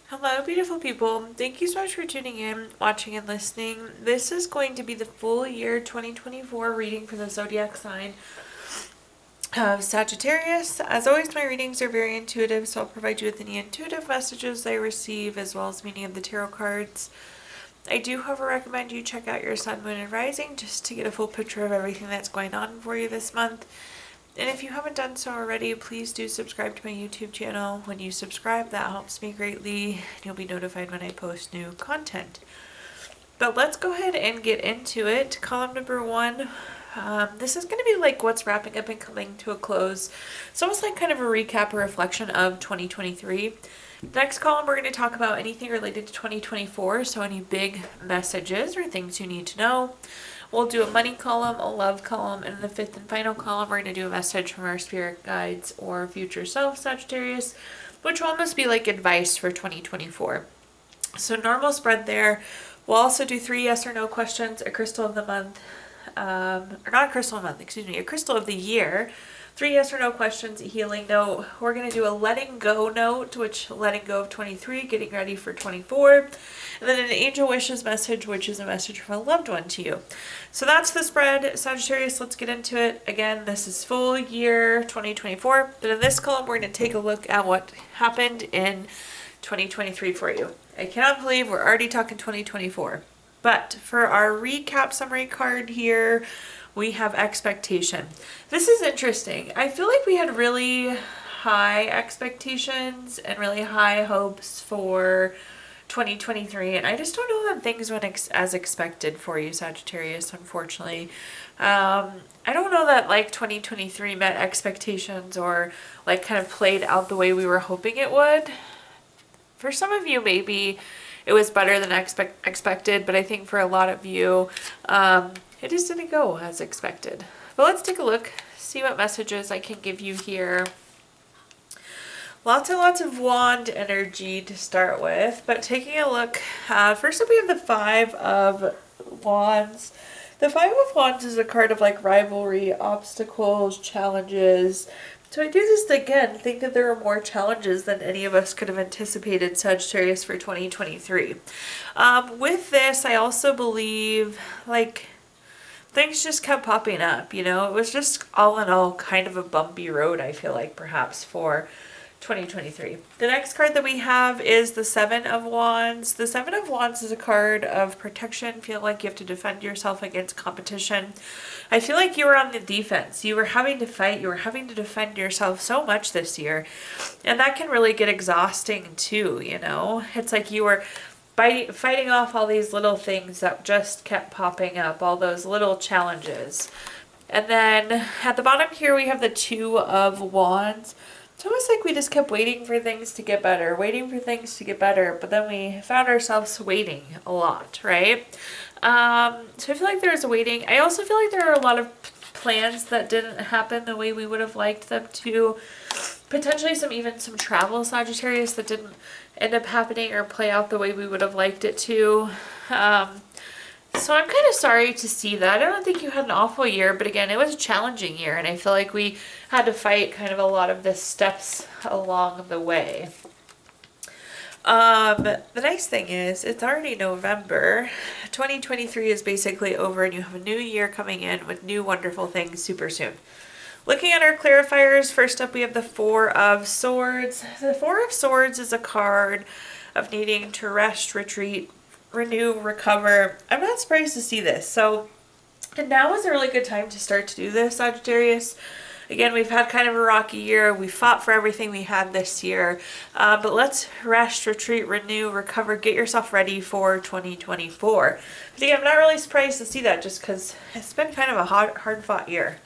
Hello, beautiful people. Thank you so much for tuning in, watching, and listening. This is going to be the full year 2024 reading for the zodiac sign of Sagittarius. As always, my readings are very intuitive, so I'll provide you with any intuitive messages I receive as well as meaning of the tarot cards. I do, however, recommend you check out your sun, moon, and rising just to get a full picture of everything that's going on for you this month. And if you haven't done so already, please do subscribe to my YouTube channel. When you subscribe, that helps me greatly. You'll be notified when I post new content. But let's go ahead and get into it. Column number 1. This is going to be like what's wrapping up and coming to a close. It's almost like kind of a recap or reflection of 2023. Next column, we're going to talk about anything related to 2024. So any big messages or things you need to know. We'll do a money column, a love column, and in the 5th and final column, we're going to do a message from our spirit guides or future self, Sagittarius, which will almost be like advice for 2024. So normal spread there. We'll also do 3 yes or no questions, a crystal of the month, or not a crystal of the month, excuse me, a crystal of the year. 3 yes or no questions, a healing note. We're going to do a letting go note, which letting go of 23, getting ready for 24. And then an angel wishes message, which is a message from a loved one to you. So that's the spread. Sagittarius, let's get into it. Again, this is full year 2024. But in this column, we're going to take a look at what happened in 2023 for you. I cannot believe we're already talking 2024. But for our recap summary card here, we have expectation. This is interesting. I feel like we had really high expectations and really high hopes for 2023, and I just don't know that things went as expected for you, Sagittarius, unfortunately. I don't know that like 2023 met expectations or like kind of played out the way we were hoping it would. For some of you, maybe it was better than expected, but I think for a lot of you, it just didn't go as expected. But let's take a look, see what messages I can give you here. Lots and lots of wand energy to start with, but taking a look, first up we have the 5 of Wands. The 5 of Wands is a card of like rivalry, obstacles, challenges. So I do just again think that there are more challenges than any of us could have anticipated, Sagittarius, for 2023. With this, I also believe like things just kept popping up, you know, it was just all in all kind of a bumpy road, I feel like perhaps for 2023. The next card that we have is the 7 of Wands. The 7 of Wands is a card of protection. Feel like you have to defend yourself against competition. I feel like you were on the defense. You were having to fight. You were having to defend yourself so much this year. And that can really get exhausting too, you know? It's like you were fighting off all these little things that just kept popping up, all those little challenges. And then at the bottom here we have the 2 of Wands. It's almost like we just kept waiting for things to get better, but then we found ourselves waiting a lot, right? So I feel like there was a waiting. I also feel like there are a lot of plans that didn't happen the way we would have liked them to. Potentially some travel, Sagittarius, that didn't end up happening or play out the way we would have liked it to. So I'm kind of sorry to see that. I don't think you had an awful year, but again, it was a challenging year, and I feel like we had to fight kind of a lot of the steps along the way. The nice thing is, it's already November. 2023 is basically over, and you have a new year coming in with new wonderful things super soon. Looking at our clarifiers, first up we have the 4 of Swords. The 4 of Swords is a card of needing to rest, retreat, renew, recover. I'm not surprised to see this. So, and now is a really good time to start to do this, Sagittarius. Again, we've had kind of a rocky year. We fought for everything we had this year. But let's rest, retreat, renew, recover, get yourself ready for 2024. But again, I'm not really surprised to see that just because it's been kind of a hard-fought year.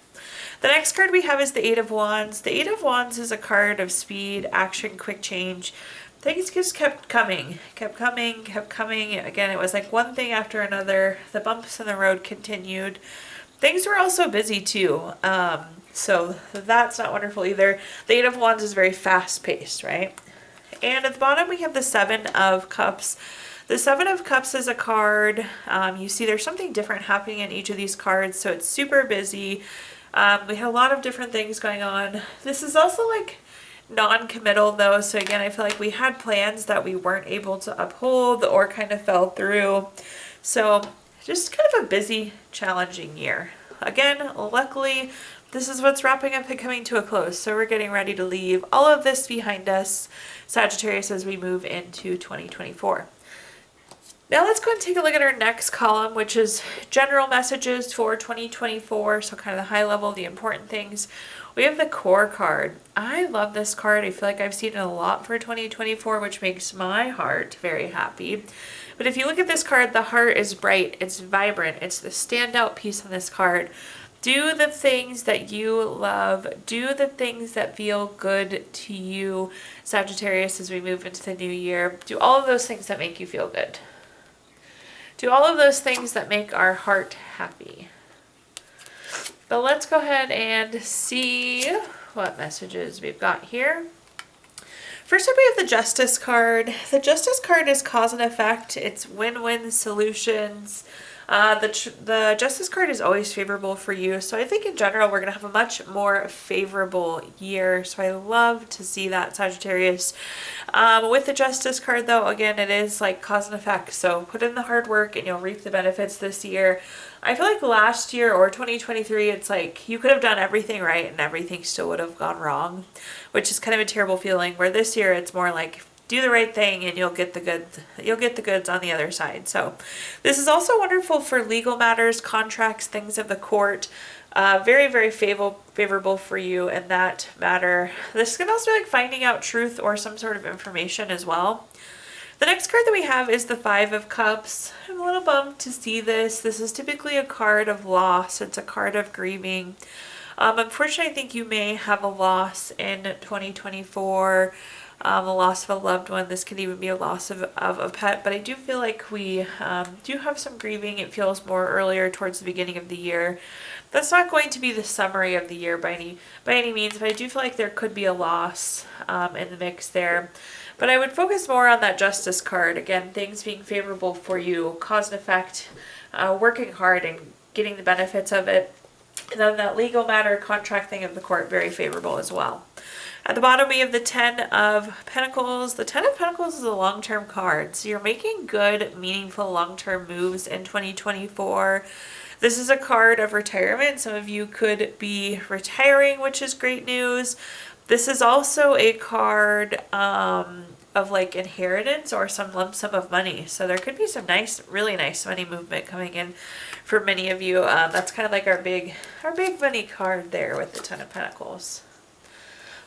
The next card we have is the 8 of Wands. The 8 of Wands is a card of speed, action, quick change. Things just kept coming. Again, it was like one thing after another. The bumps in the road continued. Things were also busy too. So that's not wonderful either. The 8 of Wands is very fast-paced, right? And at the bottom we have the 7 of Cups. The 7 of Cups is a card. You see there's something different happening in each of these cards, so it's super busy. We had a lot of different things going on. This is also like non-committal though. So again, I feel like we had plans that we weren't able to uphold or kind of fell through. So just kind of a busy, challenging year. Again, luckily, this is what's wrapping up and coming to a close. So we're getting ready to leave all of this behind us, Sagittarius, as we move into 2024. Now let's go and take a look at our next column, which is general messages for 2024. So kind of the high level, the important things. We have the core card. I love this card. I feel like I've seen it a lot for 2024, which makes my heart very happy. But if you look at this card, the heart is bright, it's vibrant, it's the standout piece on this card. Do the things that you love. Do the things that feel good to you, Sagittarius, as we move into the new year. Do all of those things that make you feel good. Do all of those things that make our heart happy. But let's go ahead and see what messages we've got here. First up, we have the Justice card. The Justice card is cause and effect. It's win-win solutions. The Justice card is always favorable for you. So I think in general, we're going to have a much more favorable year. So I love to see that, Sagittarius. With the Justice card though, again, it is like cause and effect. So put in the hard work and you'll reap the benefits this year. I feel like last year or 2023, it's like you could have done everything right and everything still would have gone wrong, which is kind of a terrible feeling, where this year it's more like do the right thing and you'll get the goods. You'll get the goods on the other side. So this is also wonderful for legal matters, contracts, things of the court. Very, very favorable for you in that matter. This can also be like finding out truth or some sort of information as well. The next card that we have is the Five of Cups. I'm a little bummed to see this. This is typically a card of loss. It's a card of grieving. Unfortunately, I think you may have a loss in 2024. A loss of a loved one. This could even be a loss of a pet, but I do feel like we do have some grieving. It feels more earlier towards the beginning of the year. That's not going to be the summary of the year by any means, but I do feel like there could be a loss in the mix there. But I would focus more on that Justice card. Again, things being favorable for you, cause and effect, working hard and getting the benefits of it. And then that legal matter, contract thing of the court, very favorable as well. At the bottom, we have the Ten of Pentacles. The Ten of Pentacles is a long-term card. So you're making good, meaningful, long-term moves in 2024. This is a card of retirement. Some of you could be retiring, which is great news. This is also a card of like inheritance or some lump sum of money. So there could be some nice, really nice money movement coming in for many of you. That's kind of like our big money card there with the Ten of Pentacles.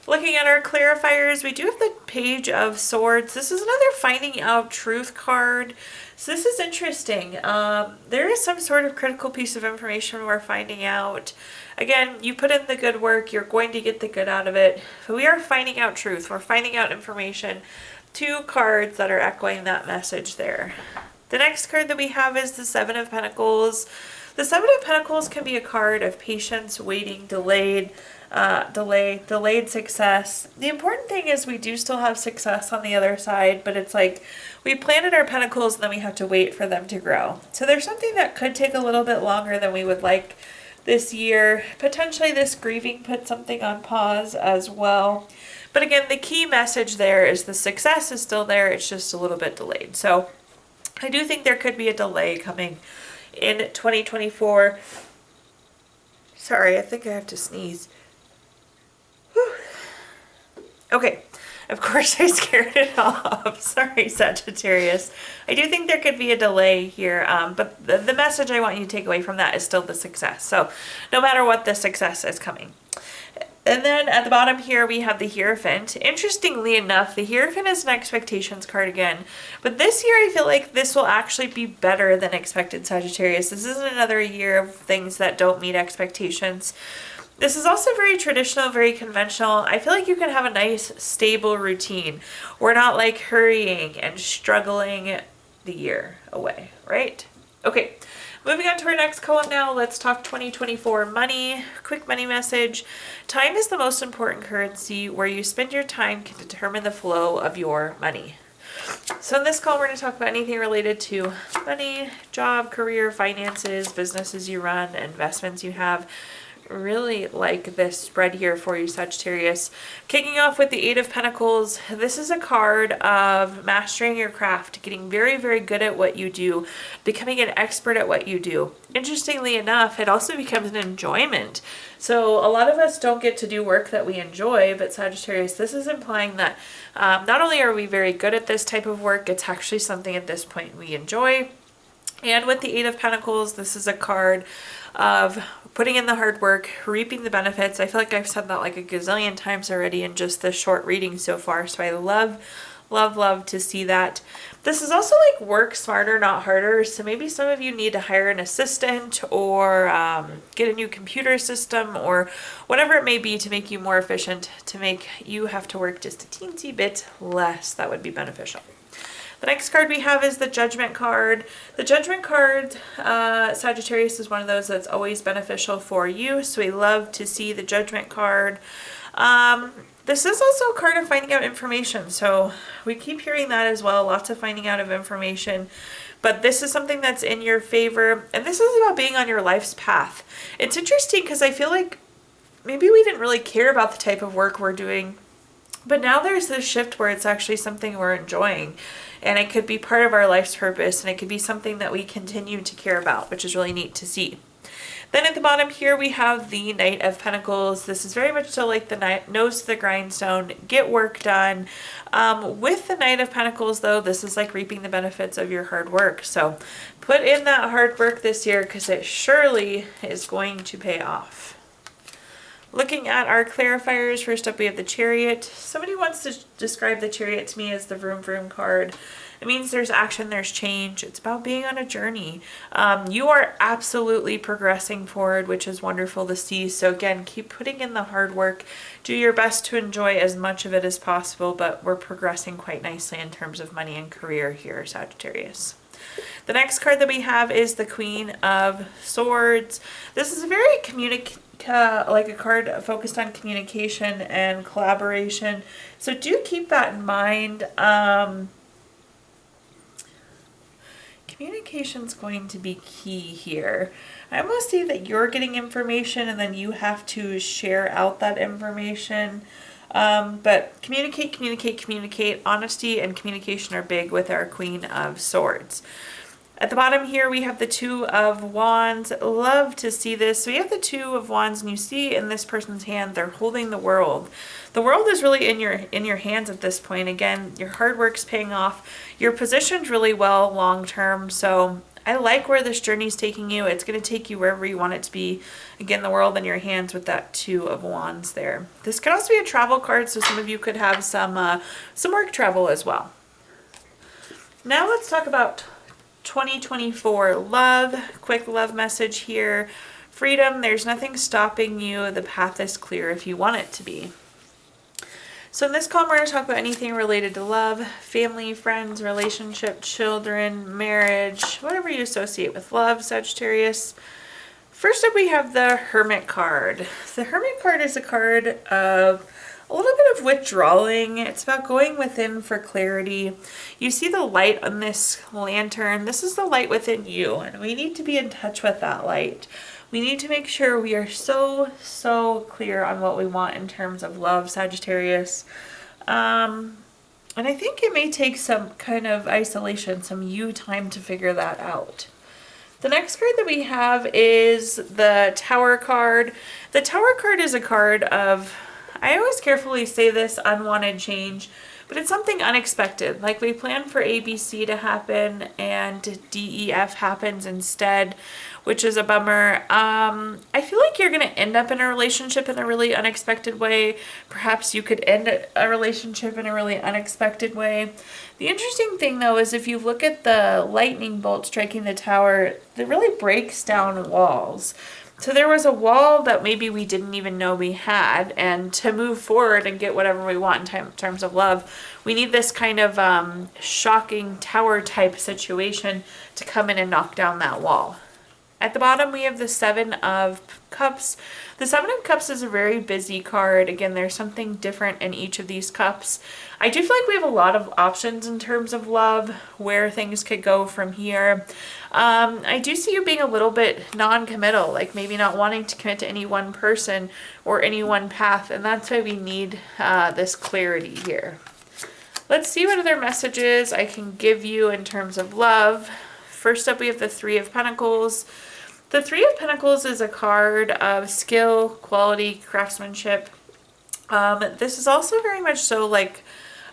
Looking at our clarifiers, we do have the Page of Swords. This is another finding out truth card. So this is interesting. There is some sort of critical piece of information we're finding out. Again, you put in the good work, you're going to get the good out of it. But we are finding out truth. We're finding out information. Two cards that are echoing that message there. The next card that we have is the Seven of Pentacles. The Seven of Pentacles can be a card of patience, waiting, delayed success. The important thing is we do still have success on the other side, but it's like we planted our pentacles and then we have to wait for them to grow. So there's something that could take a little bit longer than we would like this year. Potentially this grieving put something on pause as well. But again, the key message there is the success is still there. It's just a little bit delayed. So I do think there could be a delay coming in 2024. Sorry, I think I have to sneeze. Okay, of course I scared it off. Sorry, Sagittarius. I do think there could be a delay here, but the message I want you to take away from that is still the success. So no matter what, the success is coming. And then at the bottom here, we have the Hierophant. Interestingly enough, the Hierophant is an expectations card again. But this year, I feel like this will actually be better than expected, Sagittarius. This isn't another year of things that don't meet expectations. This is also very traditional, very conventional. I feel like you can have a nice, stable routine. We're not like hurrying and struggling the year away, right? Okay, moving on to our next column now. Let's talk 2024 money. Quick money message. Time is the most important currency. Where you spend your time can determine the flow of your money. So in this call, we're going to talk about anything related to money, job, career, finances, businesses you run, investments you have. really like this spread here for you, Sagittarius. Kicking off with the Eight of Pentacles, this is a card of mastering your craft, getting very, very good at what you do, becoming an expert at what you do. Interestingly enough, it also becomes an enjoyment. So a lot of us don't get to do work that we enjoy, but Sagittarius, this is implying that not only are we very good at this type of work, it's actually something at this point we enjoy. And with the Eight of Pentacles, this is a card of putting in the hard work, reaping the benefits. I feel like I've said that like a gazillion times already in just this short reading so far. So I love, love, love to see that. This is also like work smarter, not harder. So maybe some of you need to hire an assistant or get a new computer system or whatever it may be to make you more efficient, to make you have to work just a teensy bit less. That would be beneficial. The next card we have is the Judgment card. The Judgment card, Sagittarius, is one of those that's always beneficial for you. So we love to see the Judgment card. This is also a card of finding out information. So we keep hearing that as well. Lots of finding out of information. But this is something that's in your favor. And this is about being on your life's path. It's interesting because I feel like maybe we didn't really care about the type of work we're doing. But now there's this shift where it's actually something we're enjoying. And it could be part of our life's purpose, and it could be something that we continue to care about, which is really neat to see. Then at the bottom here, we have the Knight of Pentacles. This is very much so like the nose to the grindstone, get work done. With the Knight of Pentacles, though, this is like reaping the benefits of your hard work. So put in that hard work this year because it surely is going to pay off. Looking at our clarifiers, first up we have the Chariot. Somebody wants to describe the Chariot to me as the vroom vroom card. It means there's action, there's change. It's about being on a journey. You are absolutely progressing forward, which is wonderful to see. So again, keep putting in the hard work. Do your best to enjoy as much of it as possible, but we're progressing quite nicely in terms of money and career here, Sagittarius. The next card that we have is the Queen of Swords. This is a very like a card focused on communication and collaboration. So do keep that in mind. Communication is going to be key here. I almost see that you're getting information and then you have to share out that information. But communicate. Honesty and communication are big with our Queen of Swords. At the bottom here, we have the Two of Wands. Love to see this. So we have the Two of Wands, and you see in this person's hand, they're holding the world. The world is really in your hands at this point. Again, your hard work's paying off. You're positioned really well long term. So I like where this journey is taking you. It's going to take you wherever you want it to be. Again, the world in your hands with that Two of Wands there. This could also be a travel card, so some of you could have some work travel as well. Now let's talk about 2024 love. Quick love message here. Freedom. There's nothing stopping you. The path is clear if you want it to be. So in this column, we're going to talk about anything related to love, family, friends, relationship, children, marriage, whatever you associate with love, Sagittarius. First up, we have the Hermit card. The Hermit card is a card of a little bit of withdrawing. It's about going within for clarity. You see the light on this lantern. This is the light within you, and we need to be in touch with that light. We need to make sure we are so clear on what we want in terms of love, Sagittarius. And I think it may take some kind of isolation, some you time to figure that out. The next card that we have is the Tower card. The Tower card is a card of, I always carefully say this, unwanted change, but it's something unexpected. Like we plan for ABC to happen and DEF happens instead, which is a bummer. I feel like you're going to end up in a relationship in a really unexpected way. Perhaps you could end a relationship in a really unexpected way. The interesting thing though is if you look at the lightning bolt striking the tower, it really breaks down walls. So there was a wall that maybe we didn't even know we had, and to move forward and get whatever we want in terms of love, we need this kind of shocking tower type situation to come in and knock down that wall. At the bottom, we have the Seven of Cups. The Seven of Cups is a very busy card. Again, there's something different in each of these cups. I do feel like we have a lot of options in terms of love, where things could go from here. I do see you being a little bit non-committal, like maybe not wanting to commit to any one person or any one path, and that's why we need this clarity here. Let's see what other messages I can give you in terms of love. First up, we have the Three of Pentacles. The Three of Pentacles is a card of skill, quality, craftsmanship. This is also very much so like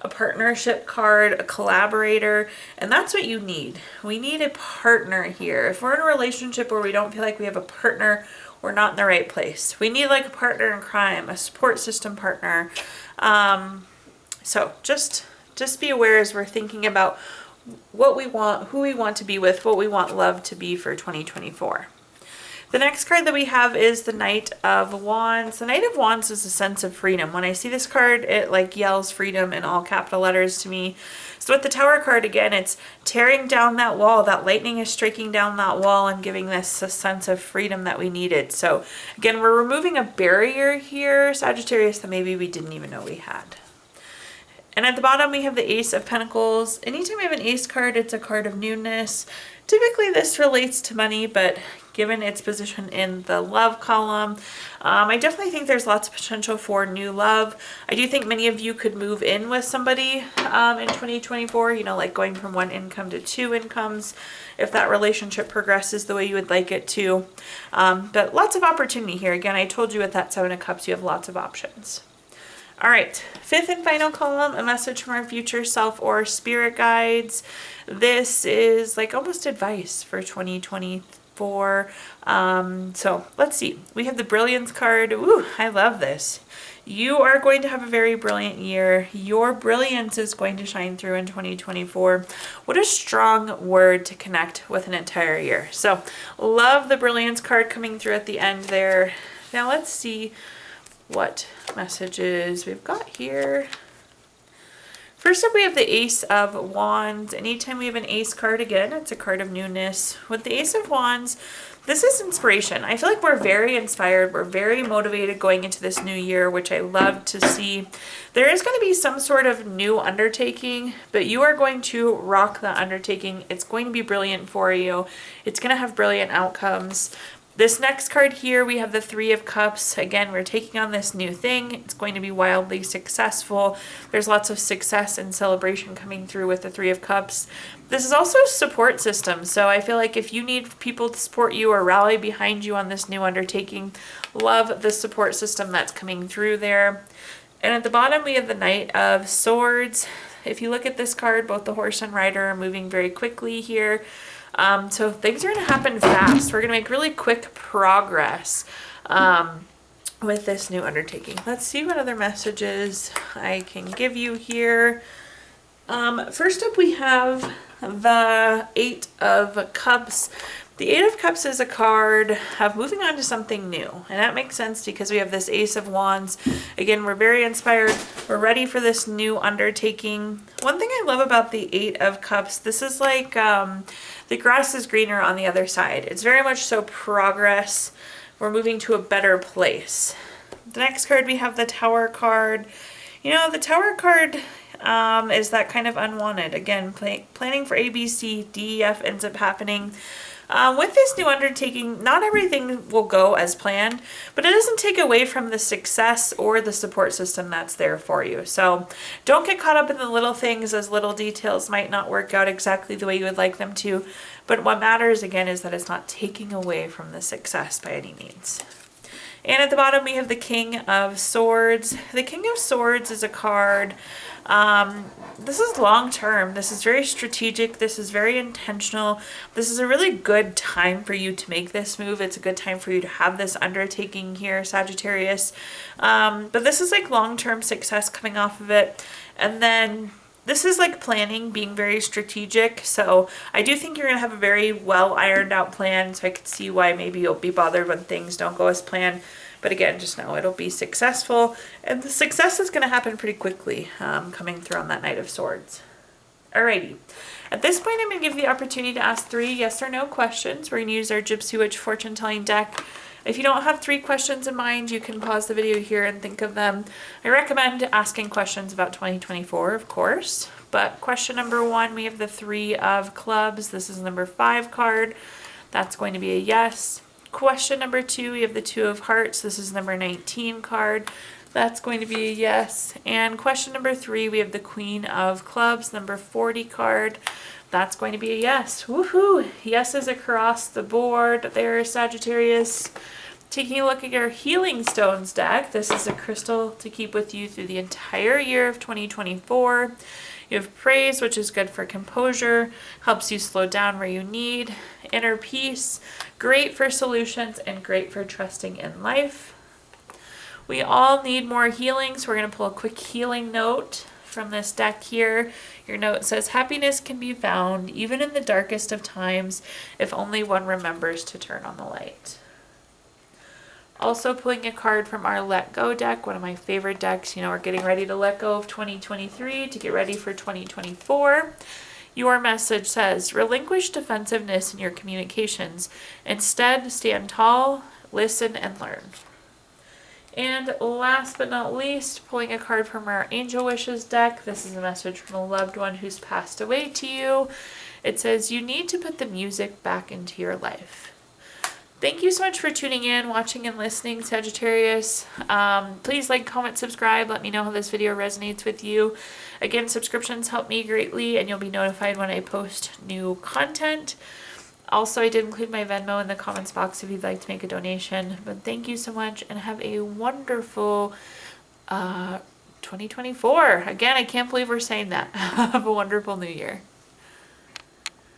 a partnership card, a collaborator, and that's what you need. We need a partner here. If we're in a relationship where we don't feel like we have a partner, we're not in the right place. We need like a partner in crime, a support system partner. So just be aware as we're thinking about what we want, who we want to be with, what we want love to be for 2024. The next card that we have is the Knight of Wands. The Knight of Wands is a sense of freedom. When I see this card, it like yells freedom in all capital letters to me. So with the Tower card, again, it's tearing down that wall. That lightning is striking down that wall and giving this a sense of freedom that we needed. So again, we're removing a barrier here, Sagittarius, that maybe we didn't even know we had. And at the bottom, we have the Ace of Pentacles. Anytime we have an Ace card, it's a card of newness. Typically, this relates to money, but given its position in the love column, I definitely think there's lots of potential for new love. I do think many of you could move in with somebody in 2024, you know, like going from one income to two incomes, if that relationship progresses the way you would like it to. But lots of opportunity here. Again, I told you with that Seven of Cups, you have lots of options. All right, fifth and final column, a message from our future self or spirit guides. This is like almost advice for 2024. So let's see. We have the Brilliance card. Ooh, I love this. You are going to have a very brilliant year. Your brilliance is going to shine through in 2024. What a strong word to connect with an entire year. So love the Brilliance card coming through at the end there. Now let's see what messages we've got here. First up, we have the Ace of Wands. Anytime we have an Ace card, again, it's a card of newness. With the Ace of Wands, this is inspiration. I feel like we're very inspired. We're very motivated going into this new year, which I love to see. There is going to be some sort of new undertaking, but you are going to rock the undertaking. It's going to be brilliant for you. It's going to have brilliant outcomes. This next card here, we have the Three of Cups. Again, we're taking on this new thing. It's going to be wildly successful. There's lots of success and celebration coming through with the Three of Cups. This is also a support system. So I feel like if you need people to support you or rally behind you on this new undertaking, love the support system that's coming through there. And at the bottom, we have the Knight of Swords. If you look at this card, both the horse and rider are moving very quickly here. So things are going to happen fast. We're going to make really quick progress with this new undertaking. Let's see what other messages I can give you here. First up, we have the Eight of Cups. The Eight of Cups is a card of moving on to something new. And that makes sense because we have this Ace of Wands. Again, we're very inspired. We're ready for this new undertaking. One thing I love about the Eight of Cups, this is like the grass is greener on the other side. It's very much so progress. We're moving to a better place. The next card, we have the Tower card. You know, the Tower card is that kind of unwanted. Again, planning for A, B, C, D, E, F ends up happening. With this new undertaking, not everything will go as planned, but it doesn't take away from the success or the support system that's there for you. So don't get caught up in the little things, as little details might not work out exactly the way you would like them to. But what matters, again, is that it's not taking away from the success by any means. And at the bottom, we have the King of Swords. The King of Swords is a card. This is long term. This is very strategic. This is very intentional. This is a really good time for you to make this move. It's a good time for you to have this undertaking here, Sagittarius. But this is like long-term success coming off of it. And then this is like planning, being very strategic. So I do think you're going to have a very well ironed out plan. So I could see why maybe you'll be bothered when things don't go as planned. But again, just know it'll be successful. And the success is going to happen pretty quickly coming through on that Knight of Swords. Alrighty. At this point, I'm going to give you the opportunity to ask 3 yes or no questions. We're going to use our Gypsy Witch fortune telling deck. If you don't have 3 questions in mind, you can pause the video here and think of them. I recommend asking questions about 2024, of course. But question number 1, we have the 3 of clubs. This is number 5 card. That's going to be a yes. Question number 2, we have the 2 of hearts. This is number 19 card. That's going to be a yes. And question number 3, we have the Queen of Clubs, number 40 card. That's going to be a yes. Woohoo! Yeses across the board there, Sagittarius. Taking a look at your Healing Stones deck. This is a crystal to keep with you through the entire year of 2024. You have Praise, which is good for composure, helps you slow down where you need. Inner Peace, great for solutions and great for trusting in life. We all need more healing, so we're going to pull a quick healing note from this deck here. Your note says, happiness can be found even in the darkest of times if only one remembers to turn on the light. Also pulling a card from our Let Go deck, one of my favorite decks. You know, we're getting ready to let go of 2023 to get ready for 2024. Your message says, relinquish defensiveness in your communications. Instead, stand tall, listen, and learn. And last but not least, pulling a card from our Angel Wishes deck. This is a message from a loved one who's passed away to you. It says, you need to put the music back into your life. Thank you so much for tuning in, watching, and listening, Sagittarius. Please like, comment, subscribe. Let me know how this video resonates with you. Again, subscriptions help me greatly, and you'll be notified when I post new content. Also, I did include my Venmo in the comments box if you'd like to make a donation. But thank you so much, and have a wonderful 2024. Again, I can't believe we're saying that. Have a wonderful new year.